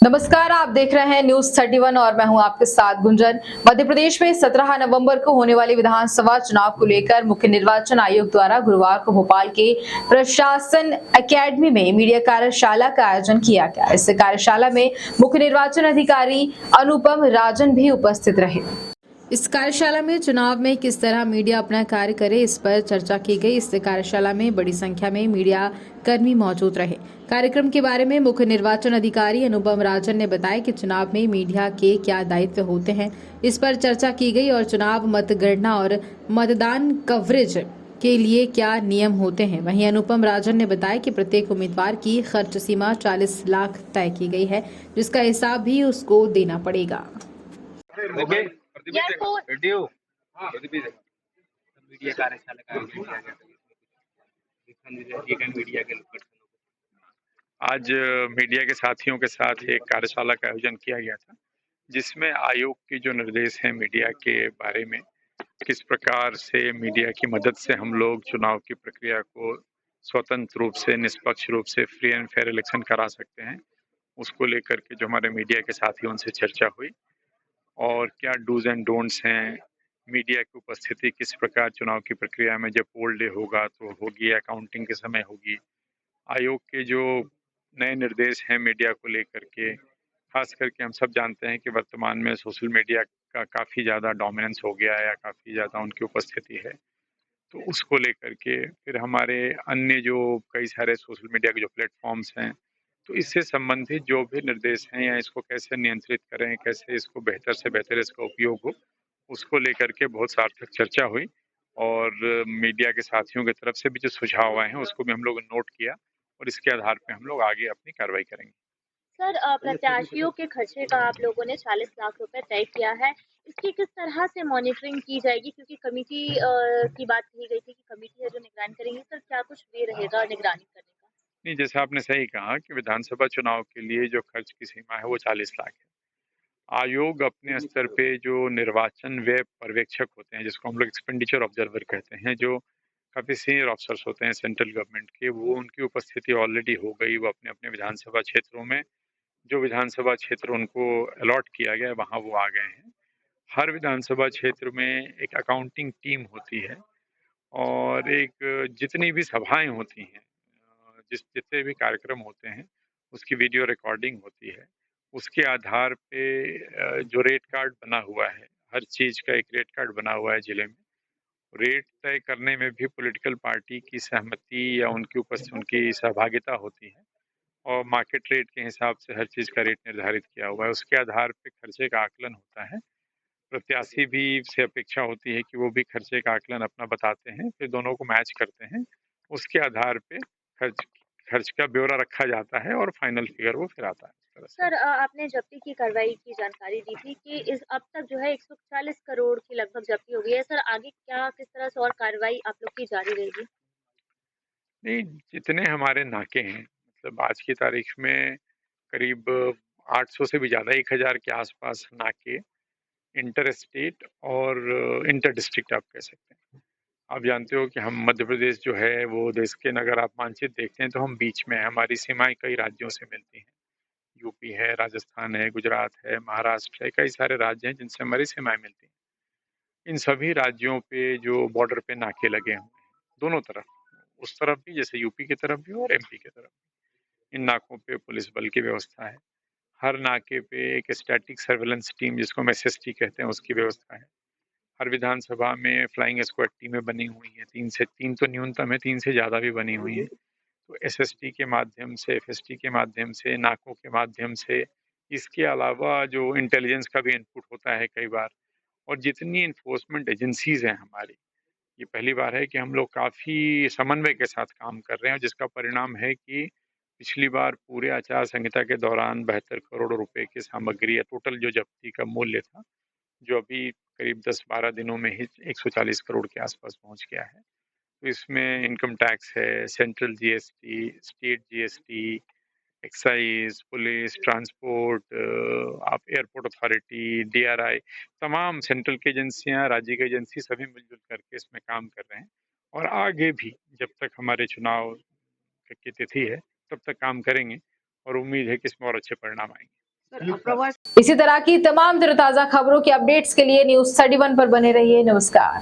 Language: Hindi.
नमस्कार, आप देख रहे हैं न्यूज 31 और मैं हूं आपके साथ गुंजन। मध्य प्रदेश में 17 नवंबर को होने वाले विधानसभा चुनाव को लेकर मुख्य निर्वाचन आयोग द्वारा गुरुवार को भोपाल के प्रशासन अकेडमी में मीडिया कार्यशाला का आयोजन किया गया। इस कार्यशाला में मुख्य निर्वाचन अधिकारी अनुपम राजन भी उपस्थित रहे। इस कार्यशाला में चुनाव में किस तरह मीडिया अपना कार्य करे, इस पर चर्चा की गई। इस कार्यशाला में बड़ी संख्या में मीडिया कर्मी मौजूद रहे। कार्यक्रम के बारे में मुख्य निर्वाचन अधिकारी अनुपम राजन ने बताया कि चुनाव में मीडिया के क्या दायित्व होते हैं, इस पर चर्चा की गई और चुनाव मतगणना और मतदान कवरेज के लिए क्या नियम होते हैं। वहीं अनुपम राजन ने बताया कि प्रत्येक उम्मीदवार की खर्च सीमा 40 लाख तय की गई है, जिसका हिसाब भी उसको देना पड़ेगा। मीडिया कार्यशाला का आयोजन किया गया था। आज मीडिया के साथियों के साथ एक कार्यशाला का आयोजन किया गया था, जिसमें आयोग के जो निर्देश हैं मीडिया के बारे में, किस प्रकार से मीडिया की मदद से हम लोग चुनाव की प्रक्रिया को स्वतंत्र रूप से, निष्पक्ष रूप से फ्री एंड फेयर इलेक्शन करा सकते हैं, उसको लेकर के जो हमारे मीडिया के साथी उनसे चर्चा हुई। और क्या डूज एंड डोंट्स हैं, मीडिया की उपस्थिति किस प्रकार चुनाव की प्रक्रिया में, जब पोल डे होगा तो होगी, अकाउंटिंग के समय होगी, आयोग के जो नए निर्देश हैं मीडिया को लेकर के, खास करके हम सब जानते हैं कि वर्तमान में सोशल मीडिया का काफ़ी ज़्यादा डोमिनेंस हो गया है या काफ़ी ज़्यादा उनकी उपस्थिति है, तो उसको लेकर के फिर हमारे अन्य जो कई सारे सोशल मीडिया के जो प्लेटफॉर्म्स हैं, तो इससे संबंधित जो भी निर्देश हैं या इसको कैसे नियंत्रित करें, कैसे इसको बेहतर से बेहतर इसका उपयोग हो, उसको लेकर के बहुत सार्थक चर्चा हुई। और मीडिया के साथियों की तरफ से भी जो सुझाव आए हैं उसको भी हम लोग नोट किया और इसके आधार पे हम लोग आगे अपनी कार्रवाई करेंगे। सर, प्रत्याशियों के खर्चे का आप लोगों ने 40 लाख रुपए तय किया है। इसकी किस तरह से मॉनिटरिंग की जाएगी? क्योंकि कमेटी की बात कही गई थी कि कमेटी है जो निगरानी करेंगी। सर, क्या कुछ वे रहेगा निगरानी करने का? नहीं, जैसा आपने सही कहा कि विधानसभा चुनाव के लिए जो खर्च की सीमा है वो 40 लाख है। आयोग अपने स्तर पे जो निर्वाचन व्यय पर्यवेक्षक होते हैं, जिसको हम लोग एक्सपेंडिचर ऑब्जर्वर कहते हैं, जो काफ़ी सीनियर ऑफिसर्स होते हैं सेंट्रल गवर्नमेंट के, वो उनकी उपस्थिति ऑलरेडी हो गई। वो अपने अपने विधानसभा क्षेत्रों में जो विधानसभा क्षेत्र उनको अलॉट किया गया है वहाँ वो आ गए हैं। हर विधानसभा क्षेत्र में एक अकाउंटिंग टीम होती है और एक जितनी भी सभाएं होती हैं, जितने भी कार्यक्रम होते हैं, उसकी वीडियो रिकॉर्डिंग होती है। उसके आधार पे जो रेट कार्ड बना हुआ है, हर चीज़ का एक रेट कार्ड बना हुआ है ज़िले में। रेट तय करने में भी पॉलिटिकल पार्टी की सहमति या उनकी सहभागिता होती है और मार्केट रेट के हिसाब से हर चीज़ का रेट निर्धारित किया हुआ है। उसके आधार पे खर्चे का आकलन होता है। प्रत्याशी भी से अपेक्षा होती है कि वो भी खर्चे का आकलन अपना बताते हैं, फिर दोनों को मैच करते हैं। उसके आधार पे खर्च खर्च का ब्यौरा रखा जाता है और फाइनल फिगर वो फिर आता है इस तरह से। सर, आपने जब्ती की कार्रवाई की जानकारी दी थी कि इस अब तक जो है 140 करोड़ की लगभग जब्ती हो गई है। सर, आगे क्या किस तरह से और कार्रवाई आप लोग की जारी रहेगी? नहीं, जितने हमारे नाके हैं, मतलब आज की तारीख में करीब 800 से भी ज़्यादा, 1000 के आसपास नाके इंटर स्टेट और इंटर डिस्ट्रिक्ट आप कह सकते हैं। आप जानते हो कि हम मध्य प्रदेश जो है वो देश के, अगर आप मानचित्र देखते हैं तो हम बीच में हैं। हमारी सीमाएं कई राज्यों से मिलती हैं। यूपी है, राजस्थान है, गुजरात है, महाराष्ट्र है, कई सारे राज्य हैं जिनसे हमारी सीमाएं मिलती हैं। इन सभी राज्यों पे जो बॉर्डर पे नाके लगे हुए हैं दोनों तरफ, उस तरफ भी जैसे यूपी की तरफ भी और एमपी की तरफ भी, इन नाकों पे पुलिस बल की व्यवस्था है। हर नाके पे एक स्टैटिक सर्वेलेंस टीम, जिसको हम एसएसटी कहते हैं, उसकी व्यवस्था है। हर विधानसभा में फ्लाइंग स्क्वाड टीमें बनी हुई हैं, 3 तो न्यूनतम है, 3 से ज़्यादा भी बनी हुई हैं। तो एसएसटी के माध्यम से, एफएसटी के माध्यम से, नाकों के माध्यम से, इसके अलावा जो इंटेलिजेंस का भी इनपुट होता है कई बार, और जितनी इन्फोर्समेंट एजेंसीज हैं हमारी, ये पहली बार है कि हम लोग काफ़ी समन्वय के साथ काम कर रहे हैं, जिसका परिणाम है कि पिछली बार पूरे आचार संहिता के दौरान 72 करोड़ रुपए की सामग्री या टोटल जो जब्ती का मूल्य था, जो अभी करीब 10-12 दिनों में ही 140 करोड़ के आसपास पहुंच गया है। तो इसमें इनकम टैक्स है, central GST, state GST, excise, police, transport, आप एयरपोर्ट अथॉरिटी, डीआरआई, तमाम सेंट्रल की एजेंसियां, राज्य की एजेंसी, सभी मिलजुल करके इसमें काम कर रहे हैं। और आगे भी जब तक हमारे चुनाव की तिथि है तब तक काम करेंगे और उम्मीद है कि इसमें और अच्छे परिणाम आएंगे। इसी तरह की तमाम तरोताजा खबरों के अपडेट्स के लिए न्यूज़ 31 पर बने रहिए। नमस्कार।